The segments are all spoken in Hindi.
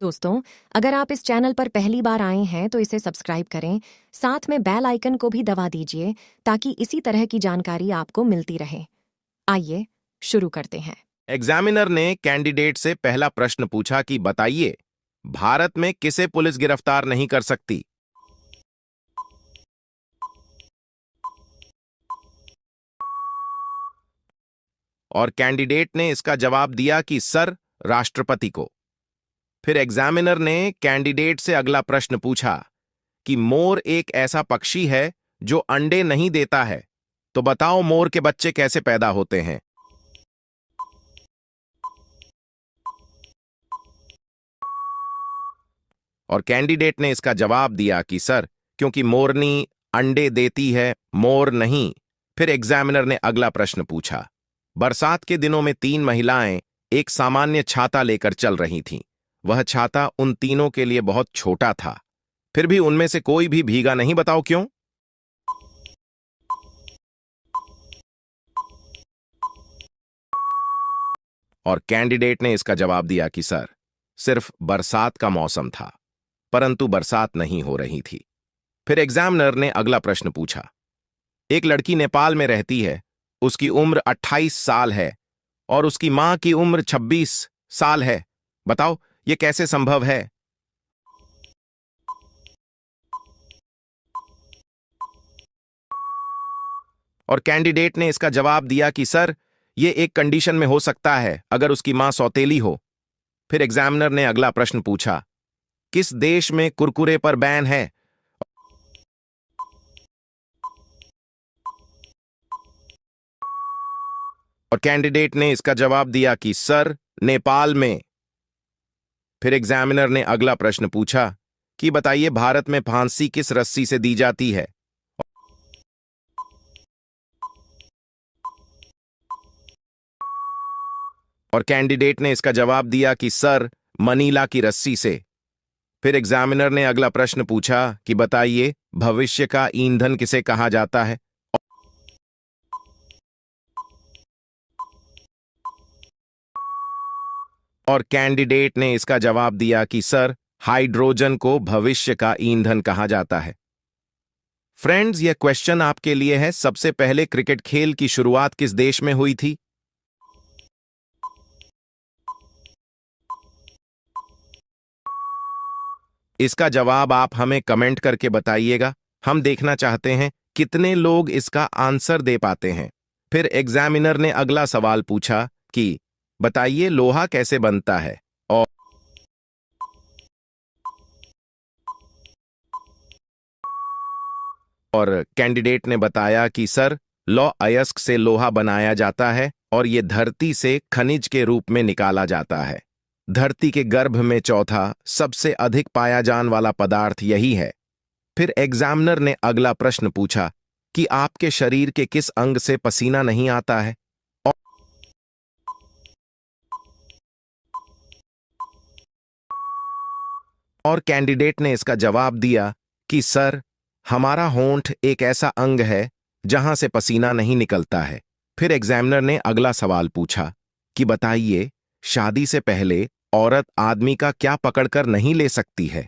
दोस्तों, अगर आप इस चैनल पर पहली बार आए हैं तो इसे सब्सक्राइब करें, साथ में बेल आइकन को भी दबा दीजिए ताकि इसी तरह की जानकारी आपको मिलती रहे। आइए शुरू करते हैं। एग्जामिनर ने कैंडिडेट से पहला प्रश्न पूछा कि बताइए, भारत में किसे पुलिस गिरफ्तार नहीं कर सकती? और कैंडिडेट ने इसका जवाब दिया कि सर, राष्ट्रपति को। फिर एग्जामिनर ने कैंडिडेट से अगला प्रश्न पूछा कि मोर एक ऐसा पक्षी है जो अंडे नहीं देता है, तो बताओ मोर के बच्चे कैसे पैदा होते हैं? और कैंडिडेट ने इसका जवाब दिया कि सर, क्योंकि मोरनी अंडे देती है, मोर नहीं। फिर एग्जामिनर ने अगला प्रश्न पूछा। बरसात के दिनों में 3 महिलाएं एक सामान्य छाता लेकर चल रही थीं। वह छाता उन तीनों के लिए बहुत छोटा था, फिर भी उनमें से कोई भी भीगा नहीं, बताओ क्यों? और कैंडिडेट ने इसका जवाब दिया कि सर, सिर्फ बरसात का मौसम था, परंतु बरसात नहीं हो रही थी। फिर एग्जामिनर ने अगला प्रश्न पूछा। एक लड़की नेपाल में रहती है, उसकी उम्र 28 साल है और उसकी मां की उम्र 26 साल है, बताओ यह कैसे संभव है? और कैंडिडेट ने इसका जवाब दिया कि सर, यह एक कंडीशन में हो सकता है, अगर उसकी मां सौतेली हो। फिर एग्जामिनर ने अगला प्रश्न पूछा। किस देश में कुरकुरे पर बैन है? और कैंडिडेट ने इसका जवाब दिया कि सर, नेपाल में। फिर एग्जामिनर ने अगला प्रश्न पूछा कि बताइए, भारत में फांसी किस रस्सी से दी जाती है? और कैंडिडेट ने इसका जवाब दिया कि सर, मनीला की रस्सी से। फिर एग्जामिनर ने अगला प्रश्न पूछा कि बताइए, भविष्य का ईंधन किसे कहा जाता है? और कैंडिडेट ने इसका जवाब दिया कि सर, हाइड्रोजन को भविष्य का ईंधन कहा जाता है। फ्रेंड्स, यह क्वेश्चन आपके लिए है। सबसे पहले क्रिकेट खेल की शुरुआत किस देश में हुई थी? इसका जवाब आप हमें कमेंट करके बताइएगा। हम देखना चाहते हैं कितने लोग इसका आंसर दे पाते हैं। फिर एग्जामिनर ने अगला सवाल पूछा कि बताइए, लोहा कैसे बनता है? और कैंडिडेट ने बताया कि सर, लौह अयस्क से लोहा बनाया जाता है और यह धरती से खनिज के रूप में निकाला जाता है। धरती के गर्भ में चौथा सबसे अधिक पाया जाने वाला पदार्थ यही है। फिर एग्जामिनर ने अगला प्रश्न पूछा कि आपके शरीर के किस अंग से पसीना नहीं आता है? और कैंडिडेट ने इसका जवाब दिया कि सर, हमारा होंठ एक ऐसा अंग है जहां से पसीना नहीं निकलता है। फिर एग्जामिनर ने अगला सवाल पूछा कि बताइए, शादी से पहले औरत आदमी का क्या पकड़कर नहीं ले सकती है?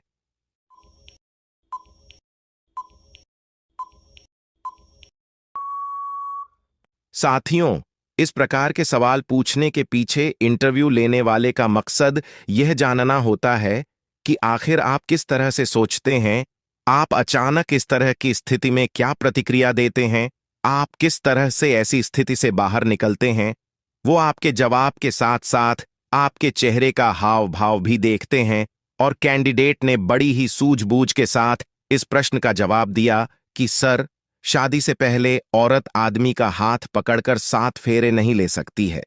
साथियों, इस प्रकार के सवाल पूछने के पीछे इंटरव्यू लेने वाले का मकसद यह जानना होता है कि आखिर आप किस तरह से सोचते हैं, आप अचानक इस तरह की स्थिति में क्या प्रतिक्रिया देते हैं, आप किस तरह से ऐसी स्थिति से बाहर निकलते हैं। वो आपके जवाब के साथ साथ आपके चेहरे का हाव भाव भी देखते हैं। और कैंडिडेट ने बड़ी ही सूझबूझ के साथ इस प्रश्न का जवाब दिया कि सर, शादी से पहले औरत आदमी का हाथ पकड़कर 7 फेरे नहीं ले सकती है।